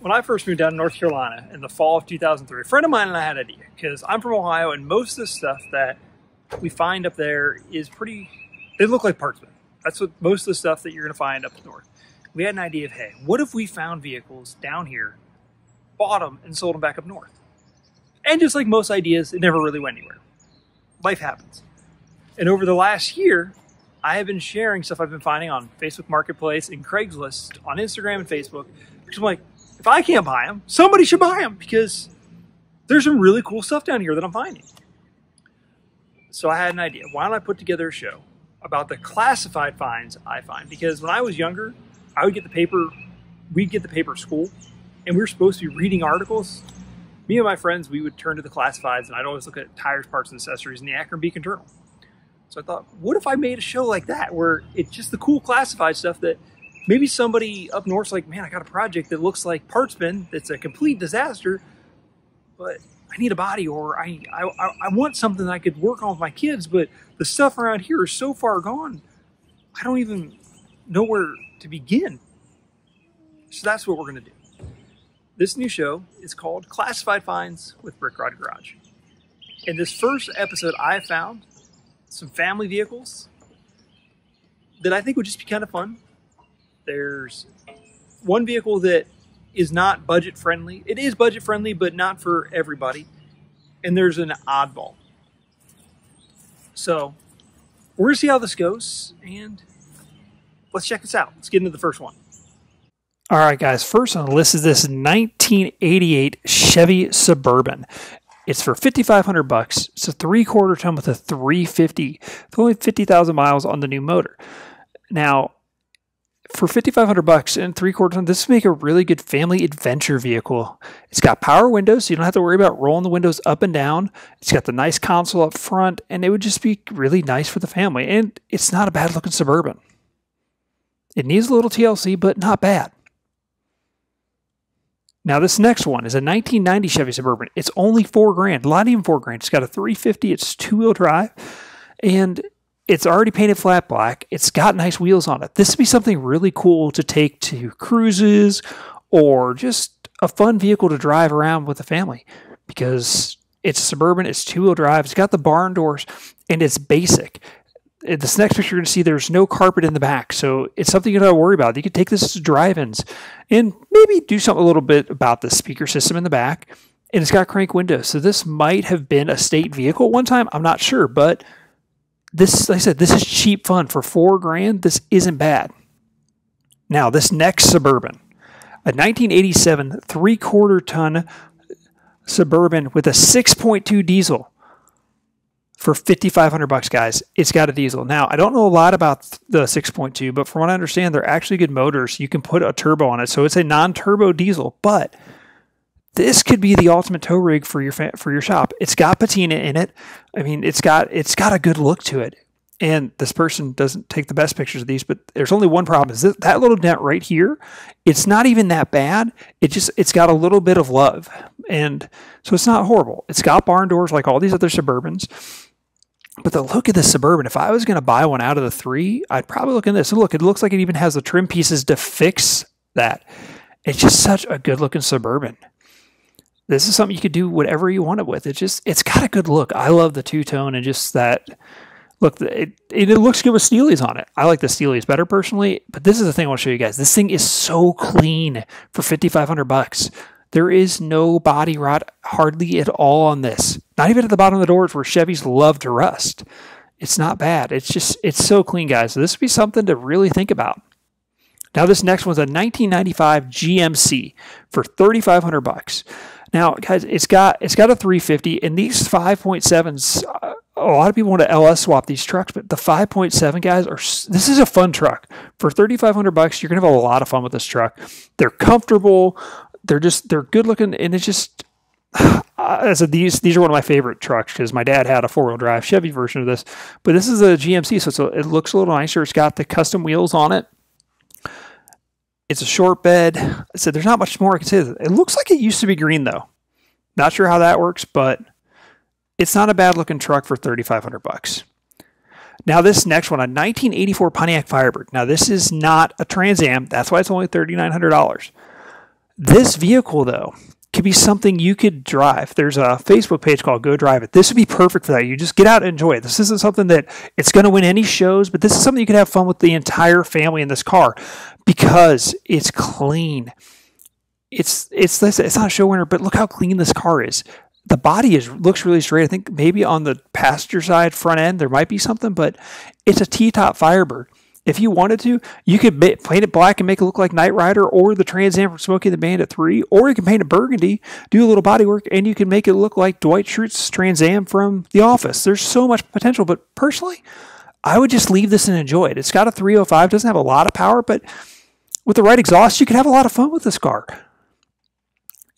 When I first moved down to North Carolina in the fall of 2003, a friend of mine and I had an idea, because I'm from Ohio and most of the stuff that we find up there is pretty, they look like partsmen. That's what most of the stuff that you're going to find up north. We had an idea of, hey, what if we found vehicles down here, bought them, and sold them back up north? And just like most ideas, it never really went anywhere. Life happens. And over the last year, I have been sharing stuff I've been finding on Facebook Marketplace and Craigslist, on Instagram and Facebook, because I'm like, if I can't buy them, somebody should buy them, because there's some really cool stuff down here that I'm finding. So I had an idea. Why don't I put together a show about the classified finds I find? Because when I was younger, I would get the paper, we'd get the paper at school, and we were supposed to be reading articles. Me and my friends, we would turn to the classifieds, and I'd always look at tires, parts, and accessories in the Akron Beacon Journal. So I thought, what if I made a show like that, where it's just the cool classified stuff that maybe somebody up north's like, man, I got a project that looks like Partsman that's a complete disaster, but I need a body, or I want something that I could work on with my kids, but the stuff around here is so far gone, I don't even know where to begin. So that's what we're going to do. This new show is called Classified Finds with Brickrod Garage. In this first episode, I found some family vehicles that I think would just be kind of fun. There's one vehicle that is not budget friendly. It is budget friendly, but not for everybody. And there's an oddball. So we're gonna see how this goes, and let's check this out. Let's get into the first one. All right, guys. First on the list is this 1988 Chevy Suburban. It's for $5,500. It's a 3/4 ton with a 350. It's only 50,000 miles on the new motor. Now, for $5,500 and 3/4 ton, this would make a really good family adventure vehicle. It's got power windows, so you don't have to worry about rolling the windows up and down. It's got the nice console up front, and it would just be really nice for the family. And it's not a bad looking Suburban. It needs a little TLC, but not bad. Now this next one is a 1990 Chevy Suburban. It's only $4,000, not even $4,000. It's got a 350. It's 2-wheel drive, and it's already painted flat black. It's got nice wheels on it. This would be something really cool to take to cruises, or just a fun vehicle to drive around with the family, because it's a Suburban. It's 2-wheel drive. It's got the barn doors, and it's basic. This next picture you're going to see, there's no carpet in the back, so it's something you don't have to worry about. You can take this to drive-ins and maybe do something a little bit about the speaker system in the back. And it's got crank windows, so this might have been a state vehicle at one time. I'm not sure, but this, like I said, this is cheap fun. For $4,000, this isn't bad. Now, this next Suburban, a 1987 3/4 ton Suburban with a 6.2 diesel. For $5,500, guys. It's got a diesel. Now, I don't know a lot about the 6.2, but from what I understand, they're actually good motors. You can put a turbo on it, so it's a non-turbo diesel. But this could be the ultimate tow rig for your shop. It's got patina in it. I mean, it's got a good look to it. And this person doesn't take the best pictures of these, but there's only one problem: is that little dent right here. It's not even that bad. It's got a little bit of love, and so it's not horrible. It's got barn doors like all these other Suburbans. But the look of this Suburban, if I was going to buy one out of the three, I'd probably look at this. And look, it looks like it even has the trim pieces to fix that. It's just such a good-looking Suburban. This is something you could do whatever you want it with. It's got a good look. I love the two-tone and just that. Look, it looks good with Steelies on it. I like the Steelies better personally, but this is the thing I want to show you guys. This thing is so clean for $5,500. There is no body rot hardly at all on this. Not even at the bottom of the doors where Chevys love to rust. It's not bad. It's so clean, guys. So this would be something to really think about. Now this next one's a 1995 GMC for $3,500. Now, guys, it's got a 350, and these 5.7s. A lot of people want to LS swap these trucks, but the 5.7 guys this is a fun truck. For $3,500, you're gonna have a lot of fun with this truck. They're comfortable. They're good looking, and it's just, I said, these are one of my favorite trucks, because my dad had a 4-wheel drive Chevy version of this, but this is a GMC, so it looks a little nicer. It's got the custom wheels on it. It's a short bed. I said there's not much more I can say. It looks like it used to be green, though. Not sure how that works, but it's not a bad looking truck for $3,500. Now this next one, a 1984 Pontiac Firebird. Now this is not a Trans Am. That's why it's only $3,900. This vehicle, though, could be something you could drive. There's a Facebook page called Go Drive It. This would be perfect for that. You just get out and enjoy it. This isn't something that it's going to win any shows, but this is something you can have fun with the entire family in this car because it's clean. It's not a show winner, but look how clean this car is. The body looks really straight. I think maybe on the passenger side front end there might be something, but it's a T-top Firebird. If you wanted to, you could paint it black and make it look like Knight Rider or the Trans Am from Smokey the Bandit 3, or you can paint it burgundy, do a little body work, and you can make it look like Dwight Schrute's Trans Am from The Office. There's so much potential, but personally, I would just leave this and enjoy it. It's got a 305, doesn't have a lot of power, but with the right exhaust, you could have a lot of fun with this car.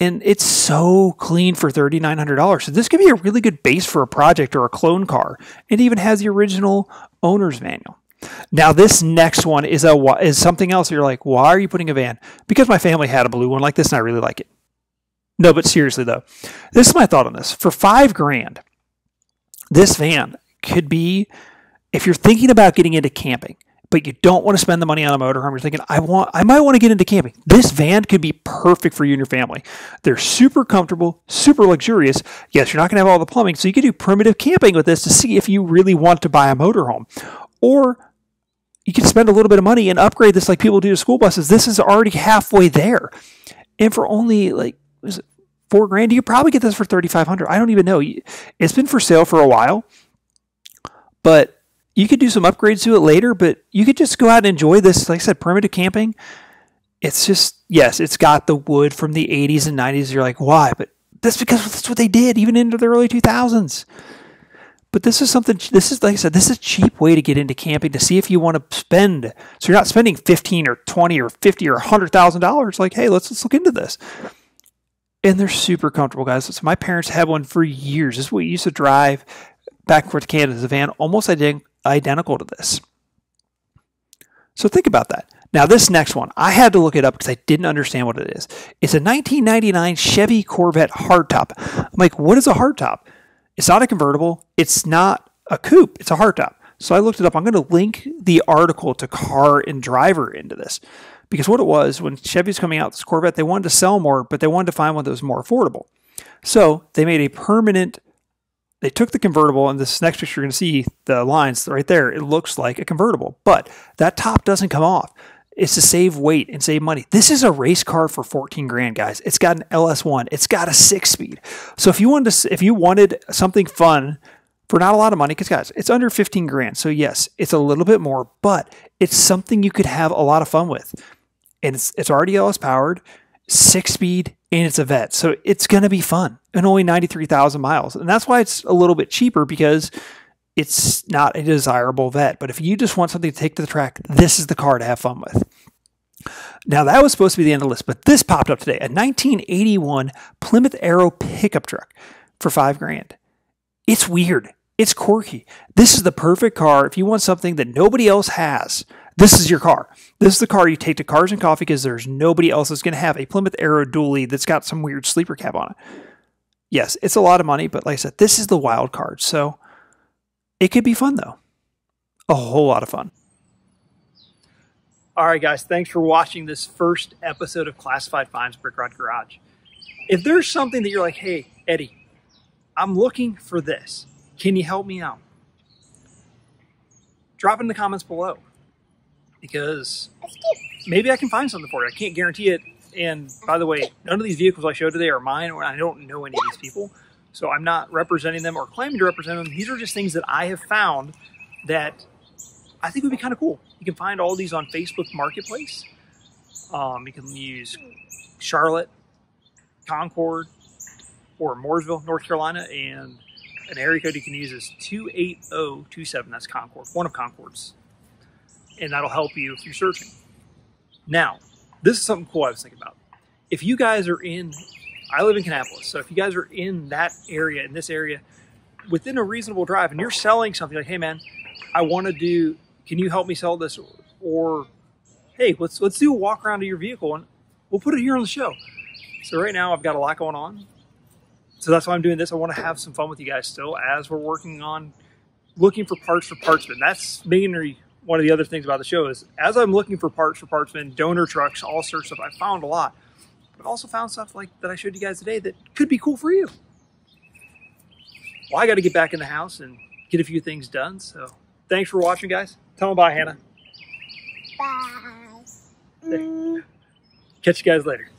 And it's so clean for $3,900. So this could be a really good base for a project or a clone car. It even has the original owner's manual. Now, this next one is something else. You're like, why are you putting a van? Because my family had a blue one like this, and I really like it. No, but seriously, though, this is my thought on this. For $5,000, this van could be, if you're thinking about getting into camping, but you don't want to spend the money on a motorhome, you're thinking, I might want to get into camping. This van could be perfect for you and your family. They're super comfortable, super luxurious. Yes, you're not going to have all the plumbing, so you could do primitive camping with this to see if you really want to buy a motorhome. Or you can spend a little bit of money and upgrade this like people do to school buses. This is already halfway there. And for only like $4,000, you probably get this for $3,500. I don't even know. It's been for sale for a while, but you could do some upgrades to it later, but you could just go out and enjoy this. Like I said, primitive camping. It's just, yes, it's got the wood from the 80s and 90s. You're like, why? But that's because that's what they did even into the early 2000s. But this is something, this is, like I said, this is a cheap way to get into camping to see if you want to spend. So you're not spending $15,000 or $20,000 or $50,000 or $100,000. Like, hey, let's look into this. And they're super comfortable, guys. So my parents had one for years. This is what we used to drive back and forth to Canada as a van, almost identical to this. So think about that. Now, this next one, I had to look it up because I didn't understand what it is. It's a 1999 Chevy Corvette hardtop. I'm like, what is a hardtop? It's not a convertible. It's not a coupe. It's a hardtop. So I looked it up. I'm going to link the article to Car and Driver into this. Because what it was, when Chevy's coming out with this Corvette, they wanted to sell more, but they wanted to find one that was more affordable. So they made a permanent, they took the convertible, and this next picture, you're going to see the lines right there. It looks like a convertible, but that top doesn't come off. It's to save weight and save money. This is a race car for $14,000, guys. It's got an LS1. It's got a 6-speed. So if you wanted something fun for not a lot of money, because guys, it's under $15,000. So yes, it's a little bit more, but it's something you could have a lot of fun with. And it's already LS powered, 6-speed, and it's a vet. So it's going to be fun, and only 93,000 miles. And that's why it's a little bit cheaper, because it's not a desirable vet. But if you just want something to take to the track, this is the car to have fun with. Now, that was supposed to be the end of the list, but this popped up today. A 1981 Plymouth Arrow pickup truck for $5,000. It's weird. It's quirky. This is the perfect car if you want something that nobody else has. This is your car. This is the car you take to Cars and Coffee, because there's nobody else that's going to have a Plymouth Arrow dually that's got some weird sleeper cab on it. Yes, it's a lot of money, but like I said, this is the wild card. So it could be fun, though. A whole lot of fun. All right, guys. Thanks for watching this first episode of Classified Finds Brickrod Garage. If there's something that you're like, hey, Eddie, I'm looking for this. Can you help me out? Drop it in the comments below, because maybe I can find something for you. I can't guarantee it. And by the way, none of these vehicles I showed today are mine, or I don't know any of these people. So I'm not representing them or claiming to represent them. These are just things that I have found that I think would be kind of cool. You can find all these on Facebook Marketplace. You can use Charlotte, Concord, or Mooresville, North Carolina, and an area code you can use is 28027. That's Concord, one of Concord's. And that'll help you if you're searching. Now, this is something cool I was thinking about. If you guys are I live in Kannapolis, so if you guys are in that area, in this area, within a reasonable drive, and you're selling something like, hey man, I want to do, can you help me sell this? Or, hey, let's do a walk around of your vehicle and we'll put it here on the show. So right now I've got a lot going on. So that's why I'm doing this. I want to have some fun with you guys still as we're working on looking for parts for Partsmen. That's mainly one of the other things about the show is as I'm looking for parts for Partsmen, donor trucks, all sorts of stuff, I found a lot. I've also found stuff like that I showed you guys today that could be cool for you. Well, I got to get back in the house and get a few things done. So thanks for watching, guys. Tell them bye, Hannah. Bye. Catch you guys later.